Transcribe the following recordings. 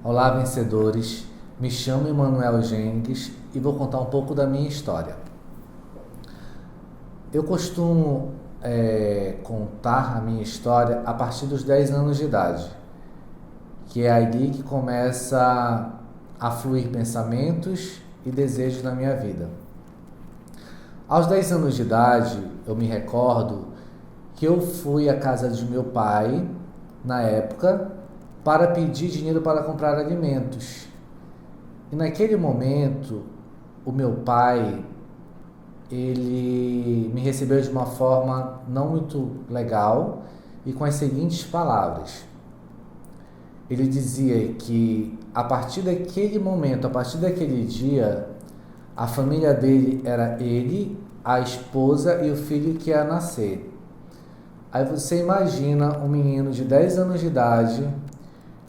Olá, vencedores! Me chamo Emanuel Gengues e vou contar um pouco da minha história. Eu costumo contar a minha história a partir dos 10 anos de idade, que é ali que começa a fluir pensamentos e desejos na minha vida. Aos 10 anos de idade, eu me recordo que eu fui à casa de meu pai, na época, para pedir dinheiro para comprar alimentos. E naquele momento, o meu pai, ele me recebeu de uma forma não muito legal e com as seguintes palavras. Ele dizia que a partir daquele momento, a partir daquele dia, a família dele era ele, a esposa e o filho que ia nascer. Aí você imagina um menino de 10 anos de idade,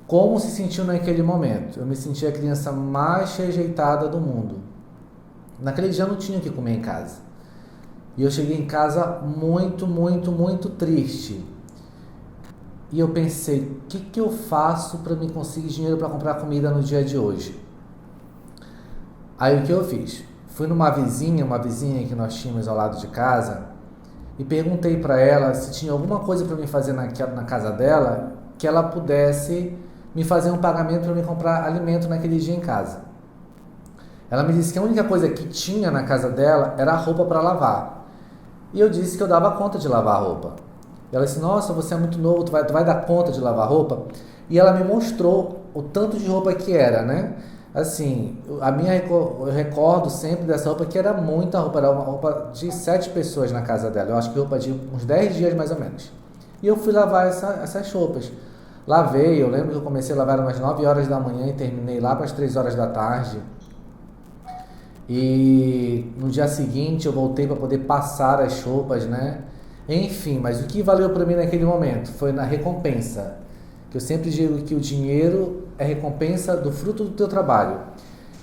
como se sentiu naquele momento. Eu me senti a criança mais rejeitada do mundo. Naquele dia eu não tinha o que comer em casa. E eu cheguei em casa muito triste. E eu pensei, o que eu faço para me conseguir dinheiro para comprar comida no dia de hoje? Aí o que eu fiz? Fui numa vizinha que nós tínhamos ao lado de casa, e perguntei para ela se tinha alguma coisa para me fazer na casa dela, que ela pudesse me fazer um pagamento para me comprar alimento naquele dia em casa. Ela me disse que a única coisa que tinha na casa dela era a roupa para lavar. E eu disse que eu dava conta de lavar a roupa. E ela disse, nossa, você é muito novo, tu vai dar conta de lavar roupa? E ela me mostrou o tanto de roupa que era, né? Assim, eu recordo sempre dessa roupa, que era muita roupa, era uma roupa de 7 pessoas na casa dela. Eu acho que roupa de uns 10 dias mais ou menos. E eu fui lavar essas roupas. Lavei, eu lembro que eu comecei a lavar umas 9 horas da manhã e terminei lá para as 3 horas da tarde. E no dia seguinte eu voltei para poder passar as roupas, né? Enfim, mas o que valeu para mim naquele momento foi na recompensa. Que eu sempre digo que o dinheiro é recompensa do fruto do teu trabalho.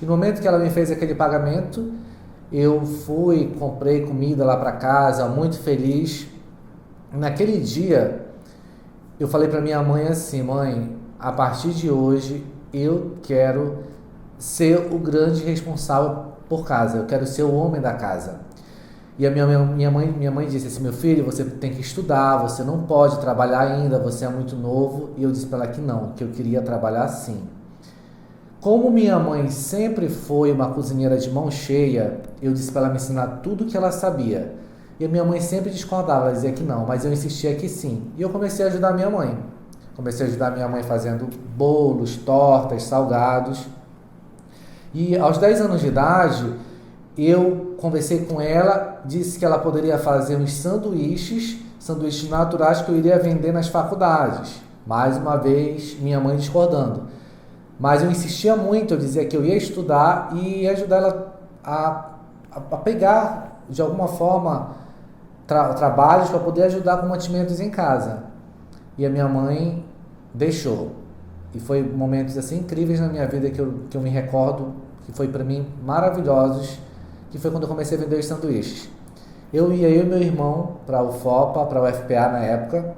E no momento que ela me fez aquele pagamento, eu fui, comprei comida lá para casa, muito feliz. Naquele dia, eu falei para minha mãe assim, mãe, a partir de hoje eu quero ser o grande responsável por casa, eu quero ser o homem da casa. E a minha mãe disse assim, meu filho, você tem que estudar, você não pode trabalhar ainda, você é muito novo. E eu disse para ela que não, que eu queria trabalhar sim. Como minha mãe sempre foi uma cozinheira de mão cheia, eu disse para ela me ensinar tudo que ela sabia. E a minha mãe sempre discordava, ela dizia que não, mas eu insistia que sim. E eu comecei a ajudar minha mãe. Comecei a ajudar minha mãe fazendo bolos, tortas, salgados. E aos 10 anos de idade, eu conversei com ela, disse que ela poderia fazer uns sanduíches naturais que eu iria vender nas faculdades. Mais uma vez, minha mãe discordando. Mas eu insistia muito, eu dizia que eu ia estudar e ia ajudar ela a pegar, de alguma forma, trabalhos para poder ajudar com mantimentos em casa. E a minha mãe deixou. E foi momentos assim incríveis na minha vida que eu me recordo, que foi para mim maravilhosos, que foi quando eu comecei a vender os sanduíches. Eu e meu irmão para o FOPA, para o FPA na época,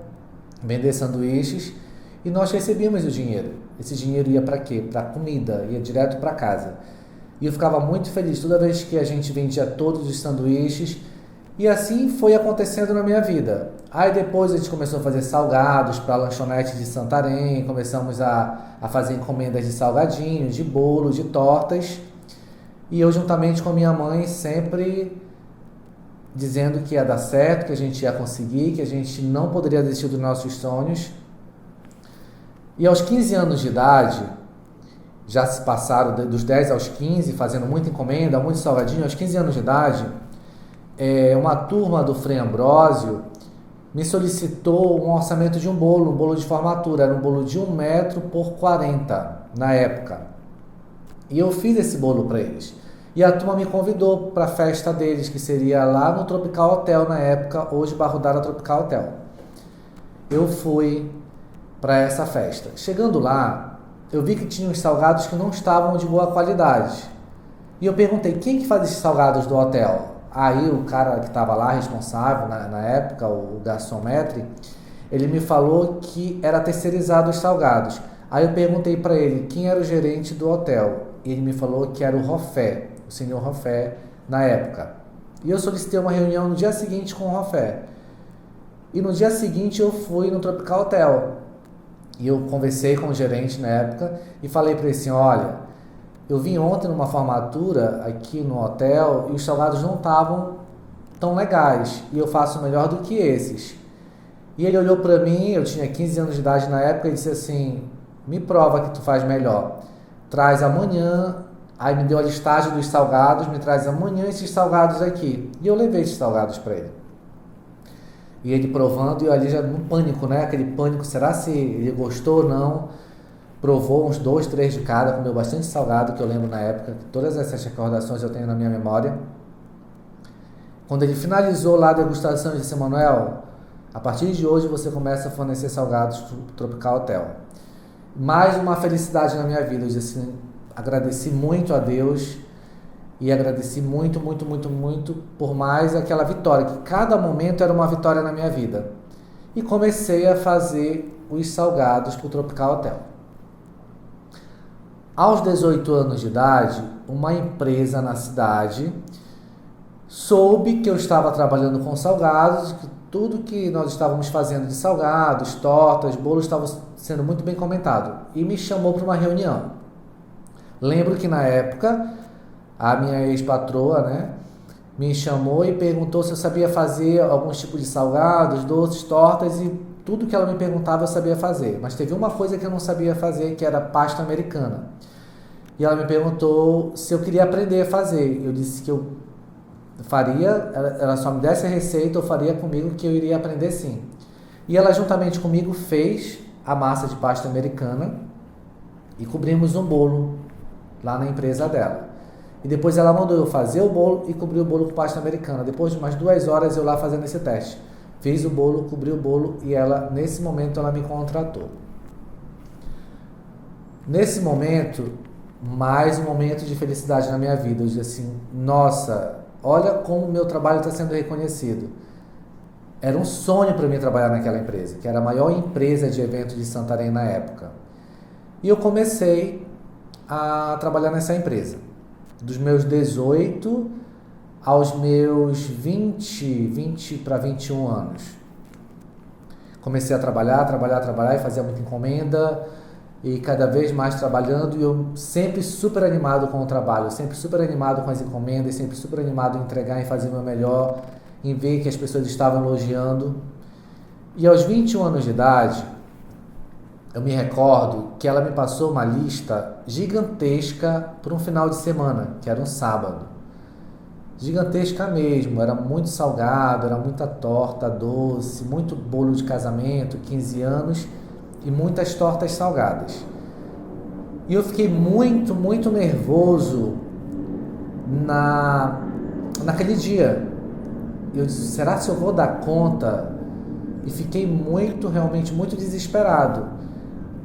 vender sanduíches, e nós recebíamos o dinheiro. Esse dinheiro ia para quê? Para comida, ia direto para casa. E eu ficava muito feliz toda vez que a gente vendia todos os sanduíches, e assim foi acontecendo na minha vida. Aí depois a gente começou a fazer salgados para a lanchonete de Santarém, começamos a fazer encomendas de salgadinhos, de bolos, de tortas. E eu, juntamente com minha mãe, sempre dizendo que ia dar certo, que a gente ia conseguir, que a gente não poderia desistir dos nossos sonhos. E aos 15 anos de idade, já se passaram dos 10 aos 15, fazendo muita encomenda, muito salgadinho. Aos 15 anos de idade, uma turma do Frei Ambrósio me solicitou um orçamento de um bolo de formatura. Era um bolo de 1 metro por 40 na época. E eu fiz esse bolo para eles. E a turma me convidou para a festa deles, que seria lá no Tropical Hotel na época, hoje Barrudara Tropical Hotel. Eu fui para essa festa. Chegando lá, eu vi que tinha uns salgados que não estavam de boa qualidade. E eu perguntei, quem que faz esses salgados do hotel? Aí o cara que estava lá, responsável na época, o garçom maître, ele me falou que era terceirizado os salgados. Aí eu perguntei para ele quem era o gerente do hotel. E ele me falou que era o Rofé, o senhor Rofé, na época. E eu solicitei uma reunião no dia seguinte com o Rofé. E no dia seguinte eu fui no Tropical Hotel. E eu conversei com o gerente na época e falei para ele assim, olha, eu vim ontem numa formatura aqui no hotel e os salgados não estavam tão legais. E eu faço melhor do que esses. E ele olhou para mim, eu tinha 15 anos de idade na época, e disse assim, me prova que tu faz melhor. Traz amanhã, aí me deu a listagem dos salgados, me traz amanhã esses salgados aqui. E eu levei esses salgados para ele. E ele provando, e eu ali já no pânico, né? Aquele pânico, será se ele gostou ou não? Provou uns 2, 3 de cada, comeu bastante salgado, que eu lembro na época. Todas essas recordações eu tenho na minha memória. Quando ele finalizou lá a degustação, ele disse, Manuel, a partir de hoje você começa a fornecer salgados para o Tropical Hotel. Mais uma felicidade na minha vida. Eu disse assim, agradeci muito a Deus e agradeci muito, muito, muito, muito por mais aquela vitória, que cada momento era uma vitória na minha vida. E comecei a fazer os salgados para o Tropical Hotel. Aos 18 anos de idade, uma empresa na cidade soube que eu estava trabalhando com salgados, que tudo que nós estávamos fazendo de salgados, tortas, bolos estava sendo muito bem comentado e me chamou para uma reunião. Lembro que na época a minha ex-patroa, né, me chamou e perguntou se eu sabia fazer alguns tipos de salgados, doces, tortas e tudo que ela me perguntava eu sabia fazer. Mas teve uma coisa que eu não sabia fazer, que era pasta americana. E ela me perguntou se eu queria aprender a fazer. Eu disse que eu faria, ela só me desse a receita, eu faria comigo, que eu iria aprender sim. E ela juntamente comigo fez a massa de pasta americana e cobrimos um bolo lá na empresa dela. E depois ela mandou eu fazer o bolo e cobrir o bolo com pasta americana. Depois de umas 2 horas eu lá fazendo esse teste. Fiz o bolo, cobri o bolo e ela, nesse momento, ela me contratou. Nesse momento, mais um momento de felicidade na minha vida. Eu disse assim, nossa, olha como o meu trabalho está sendo reconhecido. Era um sonho para mim trabalhar naquela empresa, que era a maior empresa de eventos de Santarém na época. E eu comecei a trabalhar nessa empresa. Dos meus 18 aos meus 20 para 21 anos. Comecei a trabalhar e fazia muita encomenda e cada vez mais trabalhando, e eu sempre super animado com o trabalho, sempre super animado com as encomendas, sempre super animado em entregar e fazer o meu melhor, em ver que as pessoas estavam elogiando. E aos 21 anos de idade, eu me recordo que ela me passou uma lista gigantesca para um final de semana, que era um sábado. Gigantesca mesmo, era muito salgado, era muita torta doce, muito bolo de casamento, 15 anos e muitas tortas salgadas. E eu fiquei muito, muito nervoso naquele dia. Eu disse, será que eu vou dar conta? E fiquei realmente muito desesperado.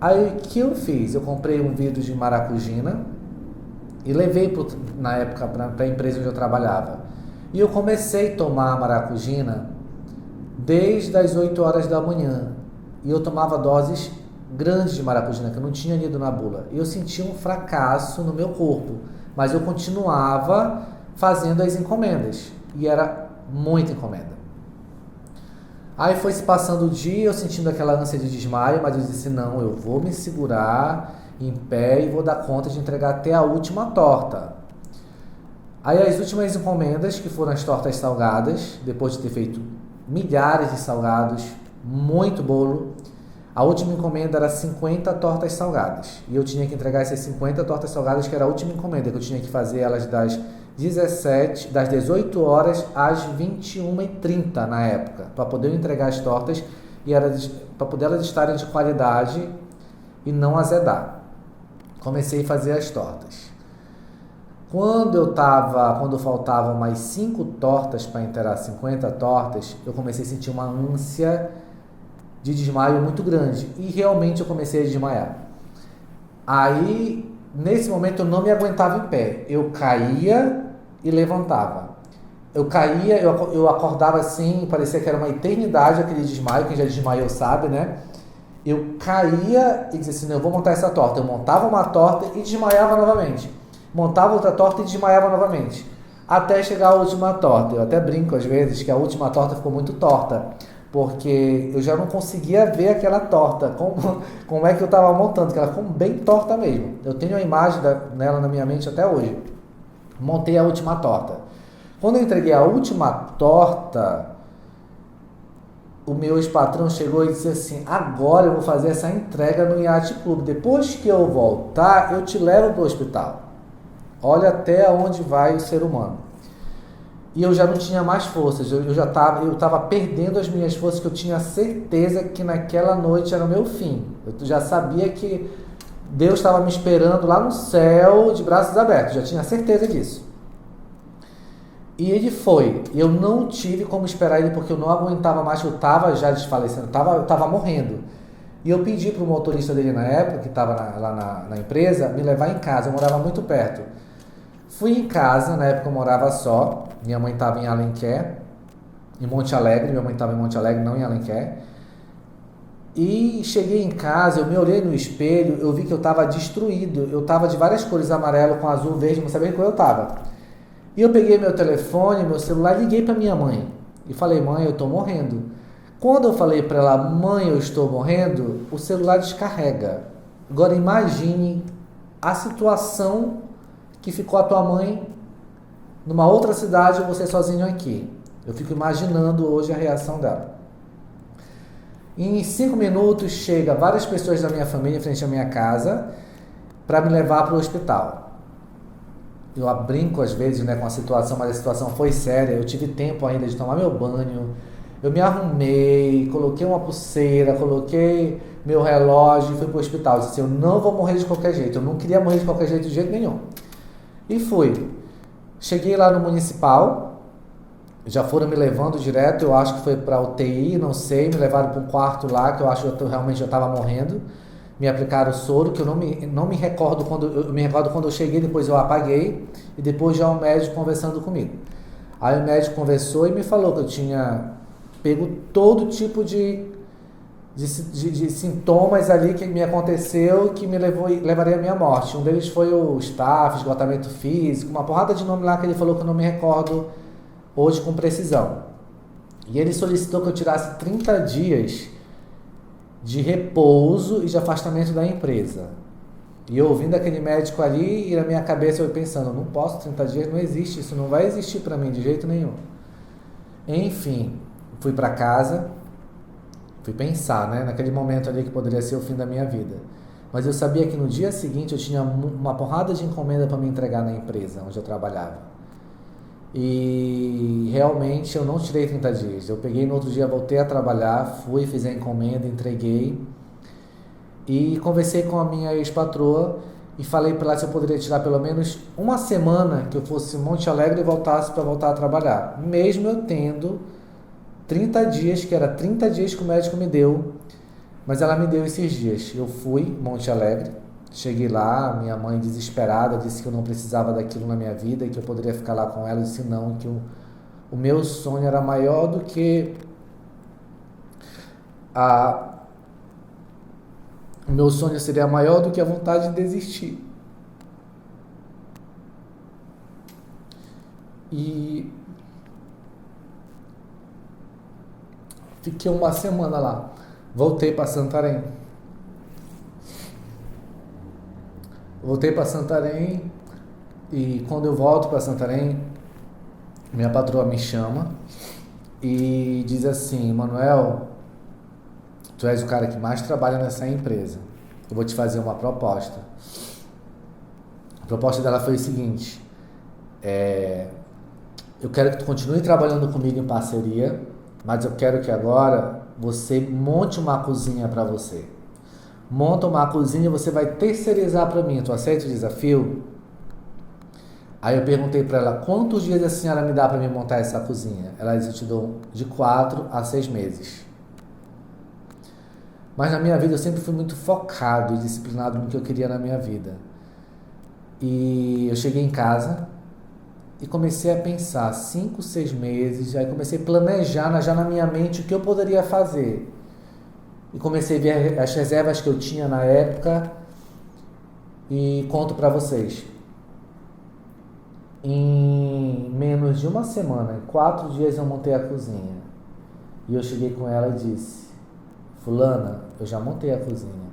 Aí o que eu fiz? Eu comprei um vidro de maracujina e levei na época para a empresa onde eu trabalhava. E eu comecei a tomar maracujina desde as 8 horas da manhã. E eu tomava doses grandes de maracujina, que eu não tinha lido na bula. E eu sentia um fracasso no meu corpo, mas eu continuava fazendo as encomendas. E era muita encomenda. Aí foi se passando o dia, eu sentindo aquela ânsia de desmaio, mas eu disse, não, eu vou me segurar em pé e vou dar conta de entregar até a última torta. Aí as últimas encomendas, que foram as tortas salgadas, depois de ter feito milhares de salgados, muito bolo, a última encomenda era 50 tortas salgadas. E eu tinha que entregar essas 50 tortas salgadas, que era a última encomenda, que eu tinha que fazer elas das 18 horas às 21h30 na época, para poder entregar as tortas e para poder elas estarem de qualidade e não azedar. Comecei a fazer as tortas. Quando faltavam mais 5 tortas para inteirar 50 tortas, eu comecei a sentir uma ânsia de desmaio muito grande e realmente eu comecei a desmaiar. Aí, nesse momento, eu não me aguentava em pé. Eu caía e levantava. Eu caía, eu acordava assim, parecia que era uma eternidade aquele desmaio, quem já desmaiou sabe, né? eu caía e dizia assim, não, eu vou montar essa torta. Eu montava uma torta e desmaiava novamente. Montava outra torta e desmaiava novamente. Até chegar a última torta. Eu até brinco às vezes que a última torta ficou muito torta. Porque eu já não conseguia ver aquela torta. Como é que eu estava montando, que ela ficou bem torta mesmo. Eu tenho a imagem nela na minha mente até hoje. Montei a última torta. Quando eu entreguei a última torta, o meu ex-patrão chegou e disse assim, agora eu vou fazer essa entrega no Yacht Club. Depois que eu voltar, eu te levo para o hospital. Olha até onde vai o ser humano. E eu já não tinha mais forças, eu estava perdendo as minhas forças, que eu tinha certeza que naquela noite era o meu fim. Eu já sabia que Deus estava me esperando lá no céu, de braços abertos, já tinha certeza disso. E ele foi, eu não tive como esperar ele, porque eu não aguentava mais, eu estava já desfalecendo, eu estava morrendo. E eu pedi para o motorista dele na época, que estava lá na empresa, me levar em casa, eu morava muito perto. Fui em casa, na época eu morava só, minha mãe estava em Alenquer, em Monte Alegre, minha mãe estava em Monte Alegre, não em Alenquer. E cheguei em casa, eu me olhei no espelho, eu vi que eu estava destruído, eu estava de várias cores, amarelo, com azul, verde, não sabia qual eu estava. E eu peguei meu telefone, meu celular, liguei para minha mãe e falei, mãe, eu estou morrendo. Quando eu falei para ela, mãe, eu estou morrendo, o celular descarrega. Agora imagine a situação que ficou a tua mãe numa outra cidade e você sozinho aqui. Eu fico imaginando hoje a reação dela. Em 5 minutos chega várias pessoas da minha família em frente à minha casa para me levar para o hospital. Eu brinco às vezes, né, com a situação, mas a situação foi séria. Eu tive tempo ainda de tomar meu banho. Eu me arrumei, coloquei uma pulseira, coloquei meu relógio e fui para o hospital. Eu disse, eu não vou morrer de qualquer jeito. Eu não queria morrer de qualquer jeito, de jeito nenhum. E fui. Cheguei lá no municipal, já foram me levando direto, eu acho que foi para UTI, não sei, me levaram para um quarto lá, que eu acho que eu realmente já estava morrendo. Me aplicaram o soro, que eu não me recordo eu me recordo quando eu cheguei, depois eu apaguei, e depois já o médico conversando comigo. Aí o médico conversou e me falou que eu tinha pego todo tipo de sintomas ali que me aconteceu, que levaria à minha morte. Um deles foi o estafe, esgotamento físico, uma porrada de nome lá que ele falou que eu não me recordo hoje com precisão. E ele solicitou que eu tirasse 30 dias de repouso e de afastamento da empresa. E eu ouvindo aquele médico ali, e na minha cabeça eu pensando, não posso, 30 dias não existe, isso não vai existir para mim de jeito nenhum. Enfim, fui para casa, fui pensar, né, naquele momento ali que poderia ser o fim da minha vida. Mas eu sabia que no dia seguinte eu tinha uma porrada de encomenda para me entregar na empresa onde eu trabalhava. E realmente eu não tirei 30 dias. Eu peguei no outro dia, voltei a trabalhar, fui, fiz a encomenda, entreguei. E conversei com a minha ex-patroa e falei para ela se eu poderia tirar pelo menos uma semana que eu fosse em Monte Alegre e voltasse para voltar a trabalhar. Mesmo eu tendo 30 dias, que era 30 dias que o médico me deu, mas ela me deu esses dias. Eu fui em Monte Alegre, cheguei lá, minha mãe desesperada disse que eu não precisava daquilo na minha vida e que eu poderia ficar lá com ela. Eu disse não, que o meu sonho era maior do que o meu sonho seria maior do que a vontade de desistir. E fiquei uma semana lá. Voltei para Santarém. E quando eu volto para Santarém, minha patroa me chama e diz assim, Manuel, tu és o cara que mais trabalha nessa empresa. Eu vou te fazer uma proposta. A proposta dela foi o seguinte, eu quero que tu continue trabalhando comigo em parceria, mas eu quero que agora você monte uma cozinha para você. Monta uma cozinha e você vai terceirizar para mim. Tu aceita o desafio? Aí eu perguntei para ela, quantos dias a senhora me dá para me montar essa cozinha? Ela disse, eu te dou de 4 a 6 meses. Mas na minha vida eu sempre fui muito focado e disciplinado no que eu queria na minha vida. E eu cheguei em casa e comecei a pensar, 5, 6 meses, aí comecei a planejar já na minha mente o que eu poderia fazer. e comecei a ver as reservas que eu tinha na época e conto para vocês. Em menos de uma semana, em 4 dias eu montei a cozinha. E eu cheguei com ela e disse: fulana, eu já montei a cozinha.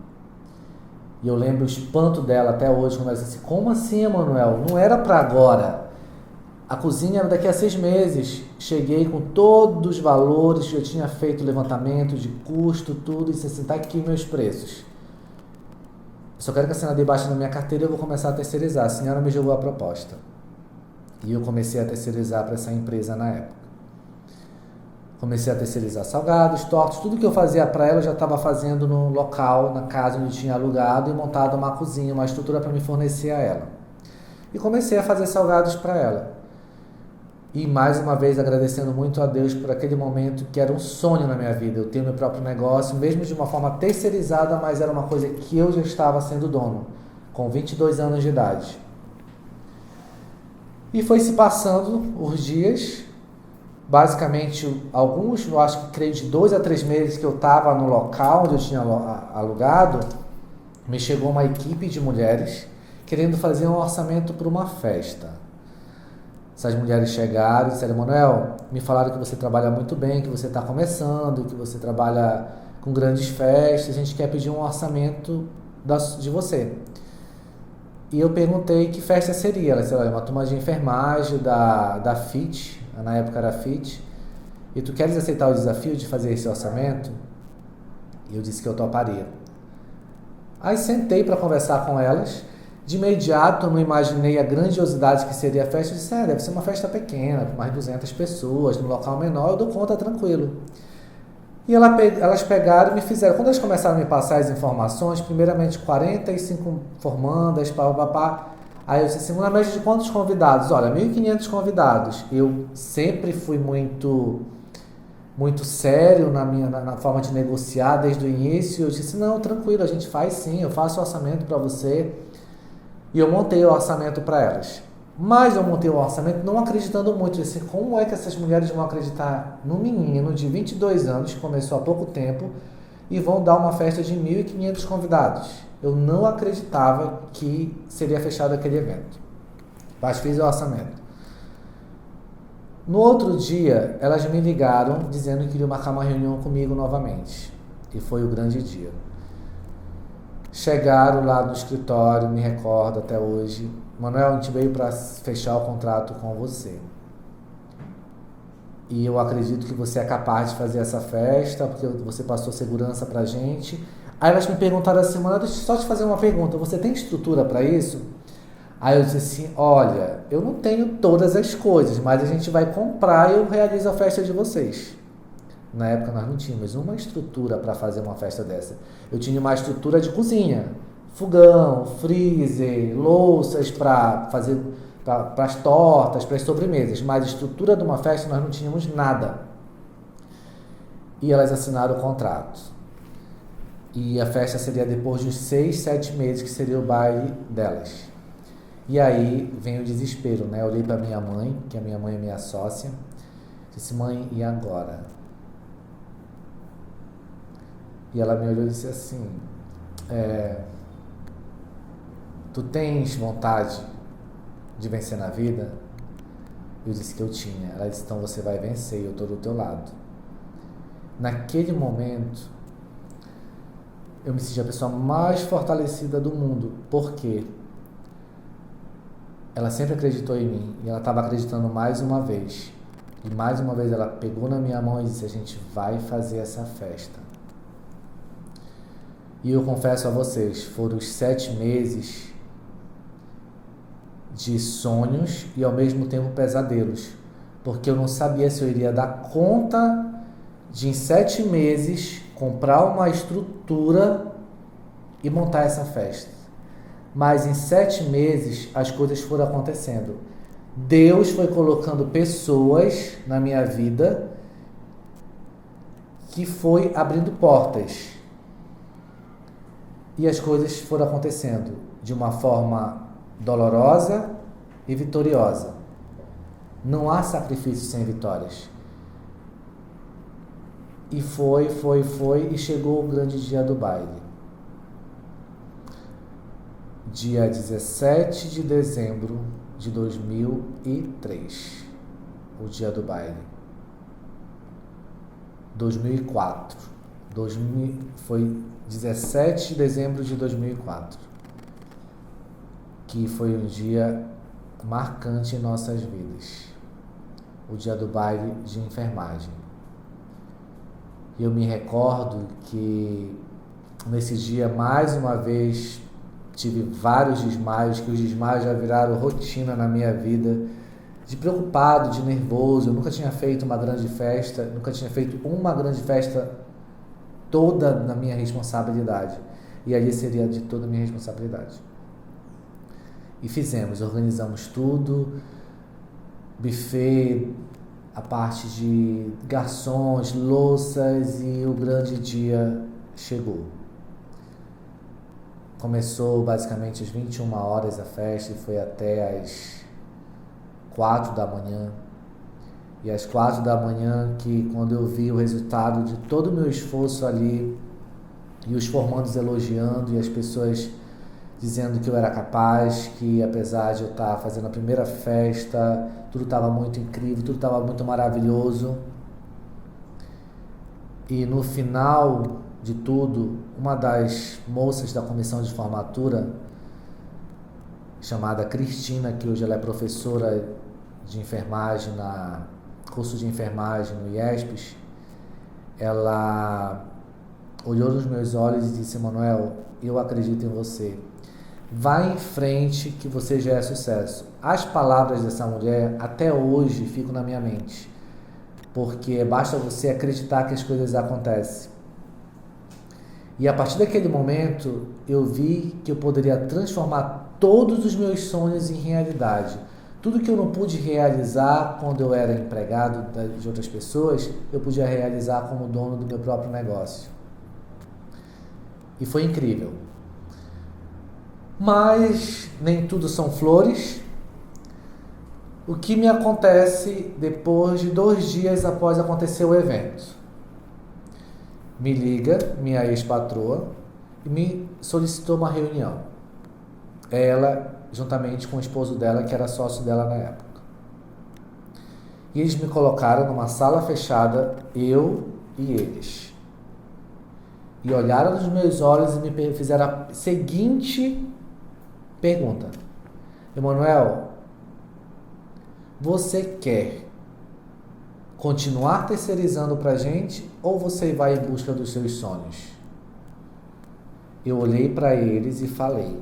E eu lembro o espanto dela até hoje, quando ela disse assim: como assim, Emanuel? Não era para agora. A cozinha era daqui a 6 meses. Cheguei com todos os valores, eu tinha feito levantamento de custo, tudo, e disse assim: tá aqui meus preços. Eu só quero que a senhora dê baixa na minha carteira e eu vou começar a terceirizar. A senhora me jogou a proposta. E eu comecei a terceirizar para essa empresa na época. Comecei a terceirizar salgados, tortas, tudo que eu fazia para ela eu já estava fazendo no local, na casa onde tinha alugado, e montado uma cozinha, uma estrutura para me fornecer a ela. E comecei a fazer salgados para ela. E mais uma vez agradecendo muito a Deus por aquele momento que era um sonho na minha vida. Eu tenho meu próprio negócio, mesmo de uma forma terceirizada, mas era uma coisa que eu já estava sendo dono, com 22 anos de idade. E foi se passando os dias, basicamente alguns, eu acho que creio de 2 a 3 meses que eu estava no local onde eu tinha alugado, me chegou uma equipe de mulheres querendo fazer um orçamento para uma festa. Essas mulheres chegaram e disseram: Emanuel, me falaram que você trabalha muito bem, que você está começando, que você trabalha com grandes festas, a gente quer pedir um orçamento de você. E eu perguntei que festa seria. Ela disse: olha, uma turma de enfermagem da FIT, na época era FIT, e tu queres aceitar o desafio de fazer esse orçamento? E eu disse que eu toparia. Aí sentei para conversar com elas. De imediato eu não imaginei a grandiosidade que seria a festa. Eu disse: deve ser uma festa pequena, com mais de 200 pessoas, num local menor, eu dou conta tranquilo. E elas pegaram e me fizeram, quando elas começaram a me passar as informações, primeiramente 45 formandas, papapá. Aí eu disse assim: na média de quantos convidados? Olha, 1.500 convidados. Eu sempre fui muito sério na forma de negociar desde o início. Eu disse: não, tranquilo, a gente faz sim, eu faço o orçamento para você. E eu montei o orçamento para elas. Mas eu montei o orçamento não acreditando muito. Eu disse: como é que essas mulheres vão acreditar num menino de 22 anos, que começou há pouco tempo, e vão dar uma festa de 1.500 convidados? Eu não acreditava que seria fechado aquele evento. Mas fiz o orçamento. No outro dia, elas me ligaram dizendo que queriam marcar uma reunião comigo novamente. E foi o grande dia. Chegaram lá no escritório, me recordo até hoje: Manuel, a gente veio para fechar o contrato com você. E eu acredito que você é capaz de fazer essa festa, porque você passou segurança pra gente. Aí elas me perguntaram assim: Manuel, deixa eu só te fazer uma pergunta, você tem estrutura para isso? Aí eu disse assim: olha, eu não tenho todas as coisas, mas a gente vai comprar e eu realizo a festa de vocês. Na época nós não tínhamos uma estrutura para fazer uma festa dessa. Eu tinha uma estrutura de cozinha, fogão, freezer, louças para fazer para as tortas, para as sobremesas, mas a estrutura de uma festa nós não tínhamos nada. E elas assinaram o contrato. E a festa seria depois de uns 6, 7 meses, que seria o baile delas. E aí vem o desespero, né? Eu olhei para minha mãe, que a minha mãe é minha sócia, disse: mãe, e agora? E ela me olhou e disse assim: tu tens vontade de vencer na vida? Eu disse que eu tinha. Ela disse: então você vai vencer, eu estou do teu lado. Naquele momento, eu me senti a pessoa mais fortalecida do mundo. Por quê? Ela sempre acreditou em mim e ela estava acreditando mais uma vez. E mais uma vez ela pegou na minha mão e disse: a gente vai fazer essa festa. E eu confesso a vocês, foram os 7 meses de sonhos e ao mesmo tempo pesadelos, porque eu não sabia se eu iria dar conta de, em 7 meses, comprar uma estrutura e montar essa festa. Mas em 7 meses as coisas foram acontecendo. Deus foi colocando pessoas na minha vida que foi abrindo portas. E as coisas foram acontecendo de uma forma dolorosa e vitoriosa. Não há sacrifício sem vitórias. E foi, e chegou o grande dia do baile. Dia 17 de dezembro de 2003. O dia do baile. 2004. Foi 17 de dezembro de 2004. Que foi um dia marcante em nossas vidas. O dia do baile de enfermagem. Eu me recordo que nesse dia, mais uma vez, tive vários desmaios, que os desmaios já viraram rotina na minha vida, de preocupado, de nervoso. Eu nunca tinha feito uma grande festa, toda na minha responsabilidade. E ali seria de toda a minha responsabilidade. E organizamos tudo, buffet, a parte de garçons, louças, e o grande dia chegou. Começou basicamente às 21 horas a festa e foi até às 4 da manhã. E às 4 da manhã, que quando eu vi o resultado de todo o meu esforço ali, e os formandos elogiando, e as pessoas dizendo que eu era capaz, que apesar de eu estar fazendo a primeira festa, tudo estava muito incrível, tudo estava muito maravilhoso. E no final de tudo, uma das moças da comissão de formatura, chamada Cristina, que hoje ela é professora de enfermagem curso de enfermagem no IESPES, ela olhou nos meus olhos e disse: Manuel, eu acredito em você. Vai em frente que você já é sucesso. As palavras dessa mulher até hoje ficam na minha mente, porque basta você acreditar que as coisas acontecem. E a partir daquele momento eu vi que eu poderia transformar todos os meus sonhos em realidade. Tudo que eu não pude realizar quando eu era empregado de outras pessoas, eu podia realizar como dono do meu próprio negócio. E foi incrível. Mas nem tudo são flores. O que me acontece depois de 2 dias após acontecer o evento? Me liga minha ex-patroa e me solicitou uma reunião. Ela, juntamente com o esposo dela, que era sócio dela na época. E eles me colocaram numa sala fechada, eu e eles. E olharam nos meus olhos e me fizeram a seguinte pergunta: Emanuel, você quer continuar terceirizando pra gente ou você vai em busca dos seus sonhos? Eu olhei para eles e falei: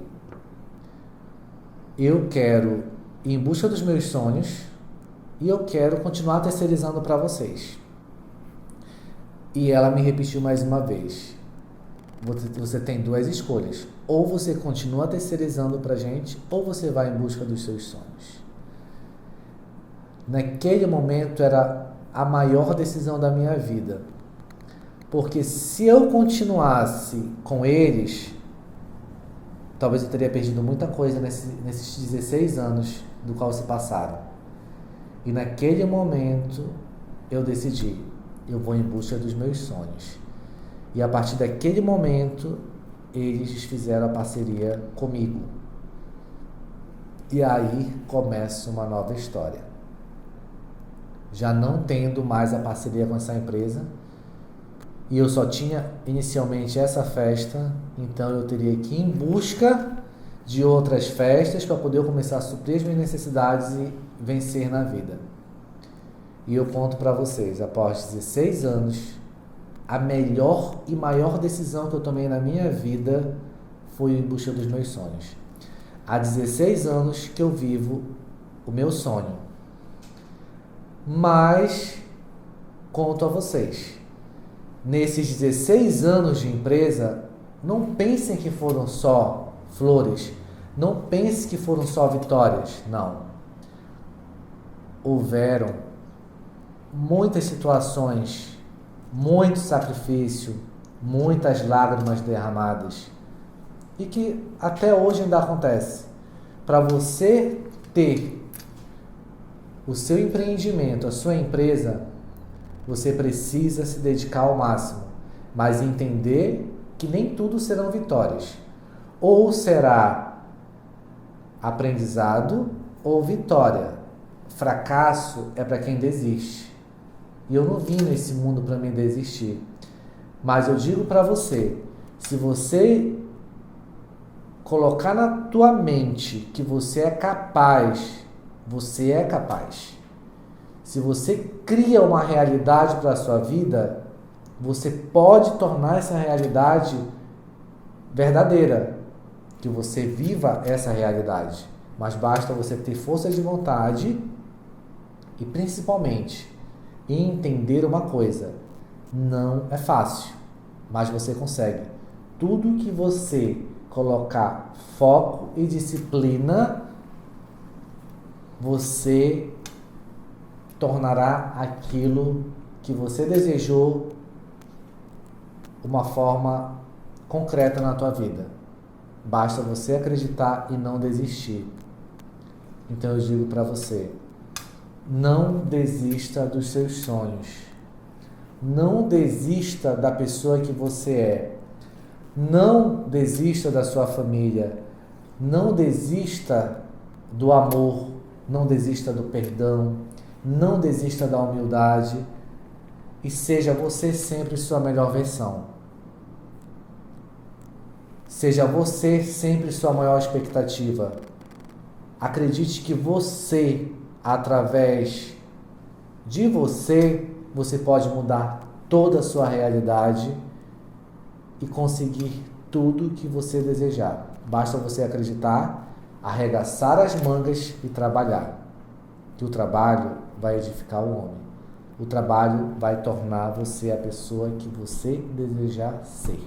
eu quero ir em busca dos meus sonhos e eu quero continuar terceirizando para vocês. E ela me repetiu mais uma vez: você tem 2 escolhas. Ou você continua terceirizando pra gente, ou você vai em busca dos seus sonhos. Naquele momento era a maior decisão da minha vida. Porque se eu continuasse com eles, talvez eu teria perdido muita coisa nesses 16 anos do qual se passaram. E naquele momento eu decidi: eu vou em busca dos meus sonhos. E a partir daquele momento, eles fizeram a parceria comigo. E aí começa uma nova história. Já não tendo mais a parceria com essa empresa, e eu só tinha inicialmente essa festa, então eu teria que ir em busca de outras festas para poder começar a suprir as minhas necessidades e vencer na vida. E eu conto para vocês, após 16 anos, a melhor e maior decisão que eu tomei na minha vida foi em busca dos meus sonhos. Há 16 anos que eu vivo o meu sonho. Mas, conto a vocês, nesses 16 anos de empresa, não pensem que foram só flores, não pensem que foram só vitórias, não. Houveram muitas situações, muito sacrifício, muitas lágrimas derramadas, e que até hoje ainda acontece. Para você ter o seu empreendimento, a sua empresa, você precisa se dedicar ao máximo, mas entender que nem tudo serão vitórias. Ou será aprendizado ou vitória. Fracasso é para quem desiste. E eu não vim nesse mundo para me desistir. Mas eu digo para você, se você colocar na tua mente que você é capaz, você é capaz. Se você cria uma realidade para a sua vida, você pode tornar essa realidade verdadeira, que você viva essa realidade. Mas basta você ter força de vontade e principalmente entender uma coisa: não é fácil, mas você consegue. Tudo que você colocar foco e disciplina, você tornará aquilo que você desejou uma forma concreta na tua vida. Basta você acreditar e não desistir. Então eu digo para você, não desista dos seus sonhos. Não desista da pessoa que você é. Não desista da sua família. Não desista do amor. Não desista do perdão. Não desista da humildade. E seja você sempre sua melhor versão. Seja você sempre sua maior expectativa. Acredite que você, através de você, você pode mudar toda a sua realidade e conseguir tudo que você desejar. Basta você acreditar, arregaçar as mangas e trabalhar. Que o trabalho vai edificar o homem. O trabalho vai tornar você a pessoa que você desejar ser.